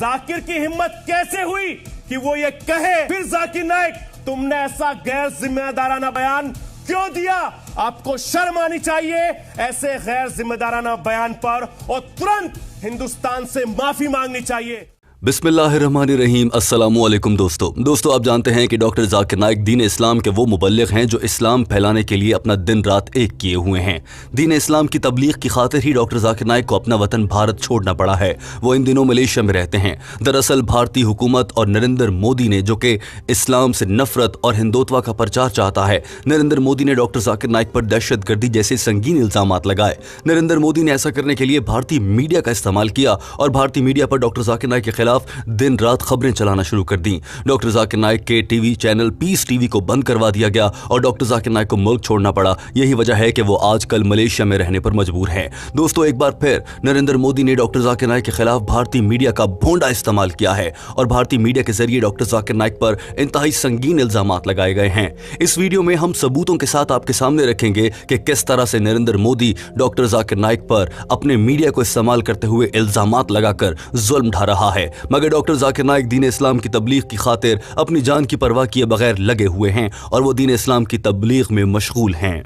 जाकिर की हिम्मत कैसे हुई कि वो ये कहे? फिर जाकिर नाइक, तुमने ऐसा गैर जिम्मेदाराना बयान क्यों दिया? आपको शर्म आनी चाहिए ऐसे गैर जिम्मेदाराना बयान पर, और तुरंत हिंदुस्तान से माफी मांगनी चाहिए। बिस्मिल्लाहिर्रहमानिर्रहीम। अस्सलामुअलैकुम दोस्तों आप जानते हैं कि डॉक्टर जाकिर नाइक दीन इस्लाम के वो मुबल्लिग हैं जो इस्लाम फैलाने के लिए अपना दिन रात एक किए हुए हैं। दीन इस्लाम की तबलीग की खातिर ही डॉक्टर जाकिर नाइक को अपना वतन भारत छोड़ना पड़ा है। वो इन दिनों मलेशिया में रहते हैं। दरअसल भारतीय हुकूमत और नरेंद्र मोदी ने, जो कि इस्लाम से नफरत और हिंदुत्व का प्रचार चाहता है, नरेंद्र मोदी ने डॉक्टर जाकिर नाइक पर दहशतगर्दी जैसे संगीन इल्जामात लगाए। नरेंद्र मोदी ने ऐसा करने के लिए भारतीय मीडिया का इस्तेमाल किया और भारतीय मीडिया पर डॉक्टर जाकिर नाइक के खिलाफ दिन रात खबरें चलाना शुरू कर दी। डॉक्टर जाकिर नाइक के टीवी चैनल पीस टीवी को बंद करवा दिया गया और डॉक्टर जाकिर नाइक को मुल्क छोड़ना पड़ा। यही वजह है कि वो आजकल मलेशिया में रहने पर मजबूर हैं। दोस्तों एक बार फिर नरेंद्र मोदी ने डॉक्टर जाकिर नाइक के खिलाफ भारतीय मीडिया का भोंडा इस्तेमाल किया है और भारतीय मीडिया के जरिए डॉक्टर जाकिर नाइक पर इंतहाई संगीन इल्जामात लगाए गए हैं। इस वीडियो में हम सबूतों के साथ आपके सामने रखेंगे कि किस तरह से नरेंद्र मोदी डॉक्टर जाकिर नाइक पर अपने मीडिया को इस्तेमाल करते हुए इल्जामात लगाकर जुल्म ढा रहा है। मगर डॉक्टर जाकिर नाइक दीन इस्लाम की तबलीग की खातिर अपनी जान की परवाह किए बगैर लगे हुए हैं और वो दीन इस्लाम की तबलीग में मशगूल हैं।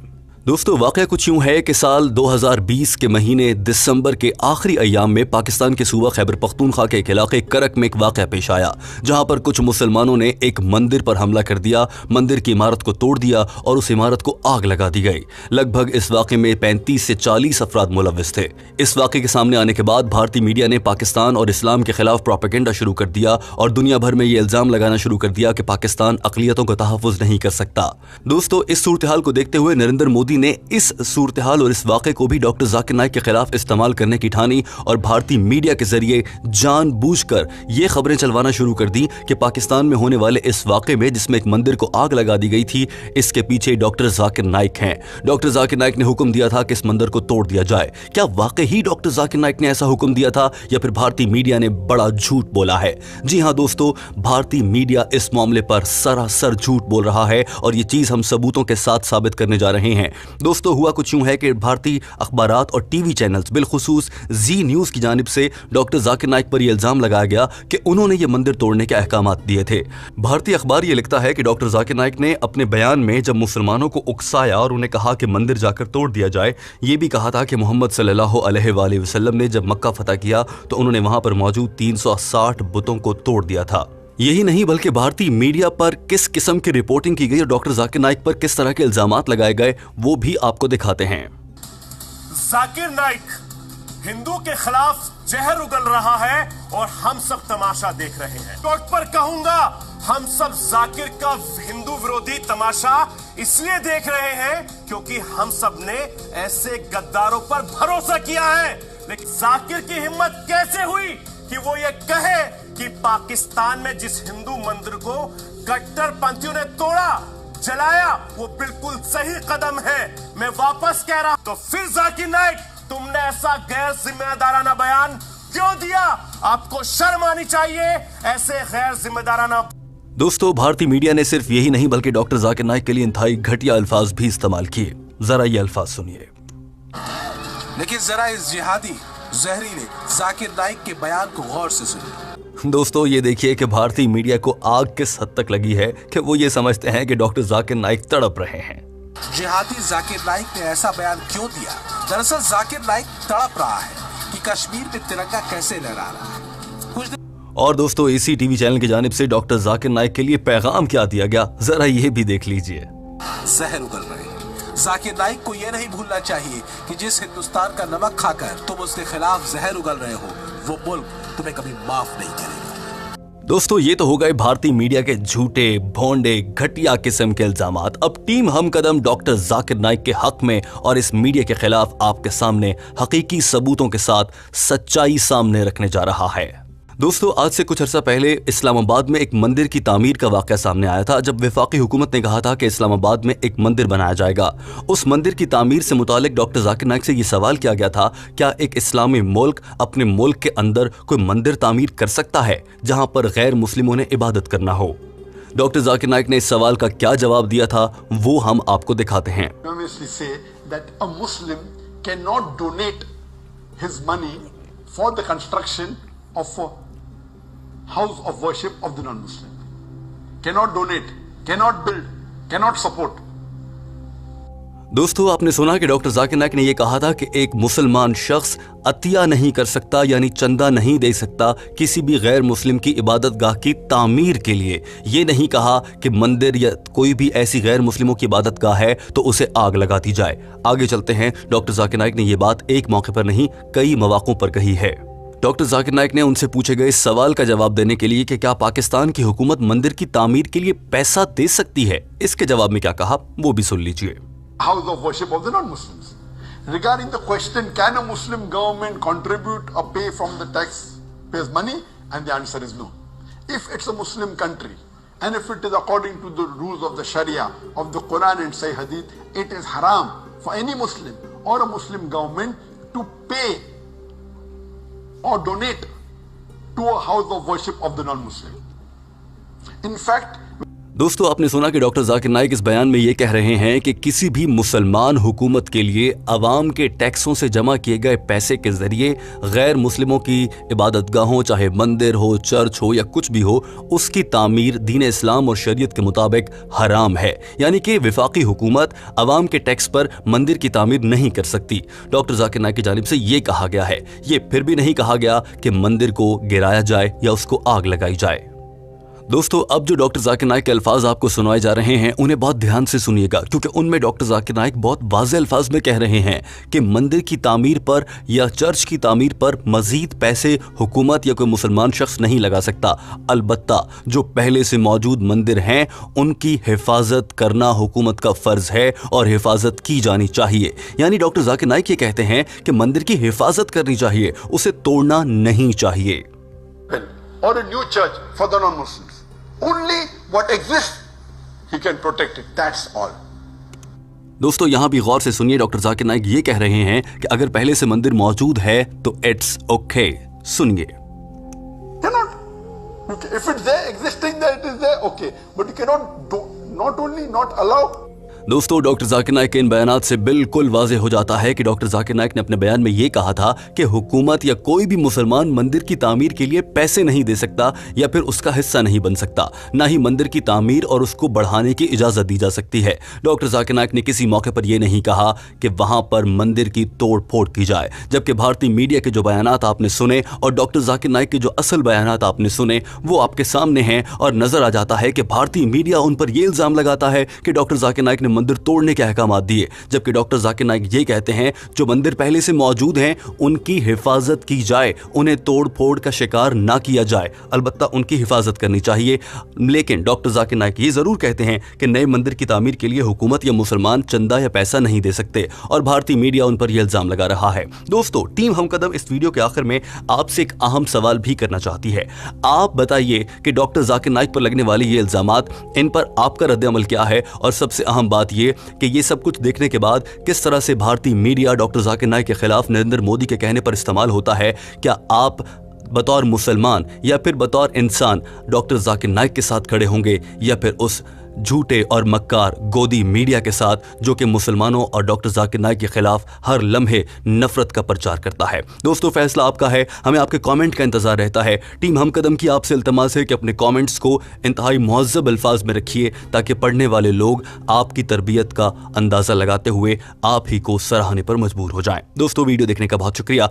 दोस्तों वाक़या कुछ यूँ है कि साल 2020 के महीने दिसंबर के आखिरी अय्याम में पाकिस्तान के सूबा खैबर पख्तूनख्वा के एक इलाके करक में एक वाक़या पेश आया, जहाँ पर कुछ मुसलमानों ने एक मंदिर पर हमला कर दिया, मंदिर की इमारत को तोड़ दिया और उस इमारत को आग लगा दी गई। लगभग इस वाक़े में 35 से 40 अफराद मुलव्विस थे। इस वाक़े के सामने आने के बाद भारतीय मीडिया ने पाकिस्तान और इस्लाम के खिलाफ प्रोपेगेंडा शुरू कर दिया और दुनिया भर में ये इल्ज़ाम लगाना शुरू कर दिया कि पाकिस्तान अक़लियतों का तहफ़्फ़ुज़ नहीं कर सकता। दोस्तों इस सूरत हाल को देखते हुए नरेंद्र मोदी ने इस सूरत हाल और इस वाक़े को भी डॉक्टर जाकिर नाइक के खिलाफ इस्तेमाल करने की ठानी और भारतीय मीडिया के जरिए जानबूझकर ये खबरें चलवाना शुरू कर दी कि पाकिस्तान में होने वाले इस वाक़े में, जिसमें एक मंदिर को आग लगा दी गई थी, इसके पीछे डॉक्टर जाकिर नाइक हैं। डॉक्टर जाकिर नाइक ने हुक्म दिया था कि इस मंदिर को तोड़ दिया जाए। क्या वाकई ही डॉक्टर जाकिर नाइक ने ऐसा हुक्म दिया था या फिर भारतीय मीडिया ने बड़ा झूठ बोला है? जी हाँ दोस्तों, भारतीय मीडिया इस मामले पर सरासर झूठ बोल रहा है और ये चीज़ हम सबूतों के साथ साबित करने जा रहे हैं। दोस्तों हुआ कुछ यूं है कि भारतीय अखबारात और टीवी चैनल्स, बिलखुसूस जी न्यूज़ की जानिब से डॉक्टर जाकिर नाइक पर यह इल्ज़ाम लगाया गया कि उन्होंने ये मंदिर तोड़ने के अहकामात दिए थे। भारतीय अखबार ये लिखता है कि डॉक्टर जाकिर नाइक ने अपने बयान में जब मुसलमानों को उकसाया और उन्हें कहा कि मंदिर जाकर तोड़ दिया जाए, ये भी कहा था कि मोहम्मद सल्लल्लाहु अलैहि वसल्लम ने जब मक्का फतह किया तो उन्होंने वहां पर मौजूद 360 बुतों को तोड़ दिया था। यही नहीं बल्कि भारतीय मीडिया पर किस किस्म की रिपोर्टिंग की गई और डॉक्टर जाकिर नाइक पर किस तरह के इल्जामात लगाए गए वो भी आपको दिखाते हैं। जाकिर नाइक हिंदू के खिलाफ जहर उगल रहा है और हम सब तमाशा देख रहे हैं। टोट पर कहूंगा, हम सब जाकिर का हिंदू विरोधी तमाशा इसलिए देख रहे हैं क्योंकि हम सब ने ऐसे गद्दारों पर भरोसा किया है। लेकिन जाकिर की हिम्मत कैसे हुई कि वो ये कहे कि पाकिस्तान में जिस हिंदू मंदिर को कट्टरपंथियों ने तोड़ा, जलाया, वो बिल्कुल सही कदम है। मैं वापस कह रहा, तो फिर जाकिर नाइक, तुमने ऐसा गैर जिम्मेदाराना बयान क्यों दिया? आपको शर्म आनी चाहिए ऐसे गैर जिम्मेदाराना। दोस्तों भारतीय मीडिया ने सिर्फ यही नहीं बल्कि डॉक्टर जाकिर नाइक के लिए इंतहाई घटिया अल्फाज भी इस्तेमाल किए। जरा ये अल्फाज सुनिए। लेकिन जरा इस जिहादी जहरीले जाकिर नाइक के बयान को गौर से सुनिए। दोस्तों ये देखिए कि भारतीय मीडिया को आग किस हद तक लगी है कि वो ये समझते हैं कि डॉक्टर जाकिर नाइक तड़प रहे हैं। जिहादी जाकिर नाइक ने ऐसा बयान क्यों दिया? दरअसल जाकिर नाइक तड़प रहा है कि कश्मीर में तिरंगा कैसे लहरा रहा है। कुछ और दोस्तों इसी टीवी चैनल की जानिब से डॉक्टर जाकिर नाइक के लिए पैगाम क्या दिया गया, जरा ये भी देख लीजिए। जहर उगल रहे हैं। जाकिर नाइक को यह नहीं भूलना चाहिए कि जिस हिंदुस्तान का नमक खाकर तुम उसके खिलाफ जहर उगल रहे हो, वो मुल्क तुम्हें कभी माफ नहीं करेगा। दोस्तों ये तो हो गए भारतीय मीडिया के झूठे, भोंडे, घटिया किस्म के इल्जामात। अब टीम हम कदम डॉक्टर जाकिर नाइक के हक में और इस मीडिया के खिलाफ आपके सामने हकीकी सबूतों के साथ सच्चाई सामने रखने जा रहा है। दोस्तों आज से कुछ अर्सा पहले इस्लामाबाद में एक मंदिर की तामीर का वाक़या सामने आया था, जब वफाकी हुकूमत ने कहा था कि इस्लामाबाद में एक मंदिर बनाया जाएगा। उस मंदिर की तामीर से मुतालिक डॉक्टर जाकिर नाइक से ये सवाल किया गया था, क्या एक इस्लामी मुल्क अपने मुल्क के अंदर कोई मंदिर तामीर कर सकता है जहां पर गैर मुस्लिमों ने इबादत करना हो? डॉक्टर जाकिर नाइक ने इस सवाल का क्या जवाब दिया था वो हम आपको दिखाते हैं। house of worship of the non-Muslim. Cannot donate, cannot build, cannot support. दोस्तों, आपने सुना कि डॉक्टर जाकिर नाइक ने यह कहा था कि एक मुसलमान शख्स अतिया नहीं कर सकता, यानी चंदा नहीं दे सकता किसी भी गैर मुस्लिम की इबादतगाह की तामीर के लिए। ये नहीं कहा कि मंदिर या कोई भी ऐसी गैर मुस्लिमों की इबादतगाह है तो उसे आग लगा दी जाए। आगे चलते हैं। डॉक्टर जाकिर नाइक ने यह बात एक मौके पर नहीं, कई मौकों पर कही है। डॉक्टर जाकिर नाइक ने उनसे पूछे गए सवाल का जवाब देने के लिए कि क्या पाकिस्तान की हुकूमत मंदिर की तामीर के लिए पैसा दे सकती है, इसके जवाब में क्या कहा वो भी सुन लीजिए। House of worship of the non-Muslims. Regarding the question, can a Muslim government contribute or pay from the taxpayers' money? And the answer is no. If it's a Muslim country, and if it is according to the rules of the Sharia, of the Quran and Sahih Hadith, it is haram for any Muslim or a Muslim government to pay or donate to a house of worship of the non-Muslim. In fact, दोस्तों, आपने सुना कि doctor Zakir Naik इस बयान में ये कह रहे हैं कि किसी भी मुसलमान हुकूमत के लिए अवाम के टैक्सों से जमा किए गए पैसे के जरिए गैर मुस्लिमों की इबादतगाहों, चाहे मंदिर हो, चर्च हो या कुछ भी हो, उसकी तामीर दीन इस्लाम और शरीयत के मुताबिक हराम है। यानी कि वफाकी हुकूमत अवाम के टैक्स पर मंदिर की तामीर नहीं कर सकती। डॉक्टर जाकिर नाइक की जानिब से ये कहा गया है। ये फिर भी नहीं कहा गया कि मंदिर को गिराया जाए या उसको आग लगाई जाए। दोस्तों, अब जो डॉक्टर जाकिर नाइक के अल्फाज आपको सुनाए जा रहे हैं उन्हें बहुत ध्यान से सुनिएगा, क्योंकि उनमें डॉक्टर जाकिर नाइक बहुत वाज़ेह अल्फाज में कह रहे हैं कि मंदिर की तामीर पर या चर्च की तामीर पर मजीद पैसे हुकूमत या कोई मुसलमान शख्स नहीं लगा सकता। अलबत्ता जो पहले से मौजूद मंदिर हैं उनकी हिफाजत करना हुकूमत का फ़र्ज है और हिफाजत की जानी चाहिए। यानी डॉक्टर जाकिर नाइक ये कहते हैं कि मंदिर की हिफाजत करनी चाहिए, उसे तोड़ना नहीं चाहिए। or a new church for the non-Muslims. Only what exists, he can protect it. That's all. दोस्तों, यहां भी गौर से सुनिए। डॉक्टर जाकिर नाइक ये कह रहे हैं कि अगर पहले से मंदिर मौजूद है तो इट्स ओके। सुनिए। Cannot. If it's there, existing there, it is there, okay. But you cannot do, not only not allow. दोस्तों, डॉक्टर जाकिर नाइक के इन बयानात से बिल्कुल वाज़ेह हो जाता है कि डॉक्टर जाकिर नाइक ने अपने बयान में ये कहा था कि हुकूमत या कोई भी मुसलमान मंदिर की तामीर के लिए पैसे नहीं दे सकता या फिर उसका हिस्सा नहीं बन सकता, ना ही मंदिर की तामीर और उसको बढ़ाने की इजाज़त दी जा सकती है। डॉक्टर जाकिर नाइक ने किसी मौके पर यह नहीं कहा कि वहां पर मंदिर की तोड़ फोड़ की जाए, जबकि भारतीय मीडिया के जो बयानात आपने सुने और डॉक्टर जाकिर नाइक के जो असल बयानात आपने सुने वो आपके सामने हैं और नजर आ जाता है कि भारतीय मीडिया उन पर यह इल्ज़ाम लगाता है कि डॉक्टर जाकिर नाइक ने मंदिर तोड़ने के अहकाम दिए, जबकि डॉक्टर जाकिर नाइक ये कहते हैं जो मंदिर पहले से मौजूद हैं उनकी हिफाजत की जाए, उन्हें तोड़ फोड़ का शिकार ना किया जाए। अलबत्ता उनकी हिफाजत करनी चाहिए। लेकिन डॉक्टर जाकिर नाइक ये जरूर कहते हैं कि नए मंदिर की तामीर के लिए हुकूमत या मुसलमान चंदा या पैसा नहीं दे सकते और भारतीय मीडिया उन पर यह इल्जाम लगा रहा है। दोस्तों, टीम हमकदम इस वीडियो के आखिर में आपसे एक अहम सवाल भी करना चाहती है। आप बताइए कि डॉक्टर जाकिर नाइक पर लगने वाले ये इल्जामात, इन पर आपका रद्द-ए-अमल क्या है? और सबसे अहम बात ये कि ये सब कुछ देखने के बाद किस तरह से भारतीय मीडिया डॉक्टर जाकिर नाइक के खिलाफ नरेंद्र मोदी के कहने पर इस्तेमाल होता है? क्या आप बतौर मुसलमान या फिर बतौर इंसान डॉक्टर जाकिर नाइक के साथ खड़े होंगे या फिर उस झूठे और मक्कार गोदी मीडिया के साथ जो कि मुसलमानों और डॉक्टर जाकिर नाइक के खिलाफ हर लम्हे नफरत का प्रचार करता है? दोस्तों, फैसला आपका है। हमें आपके कमेंट का इंतजार रहता है। टीम हमकदम की आपसे इल्तमास है कि अपने कमेंट्स को इंतहाई मुहज़्ज़ब अल्फाज में रखिए ताकि पढ़ने वाले लोग आपकी तरबियत का अंदाज़ा लगाते हुए आप ही को सराहने पर मजबूर हो जाएं। दोस्तों, वीडियो देखने का बहुत शुक्रिया।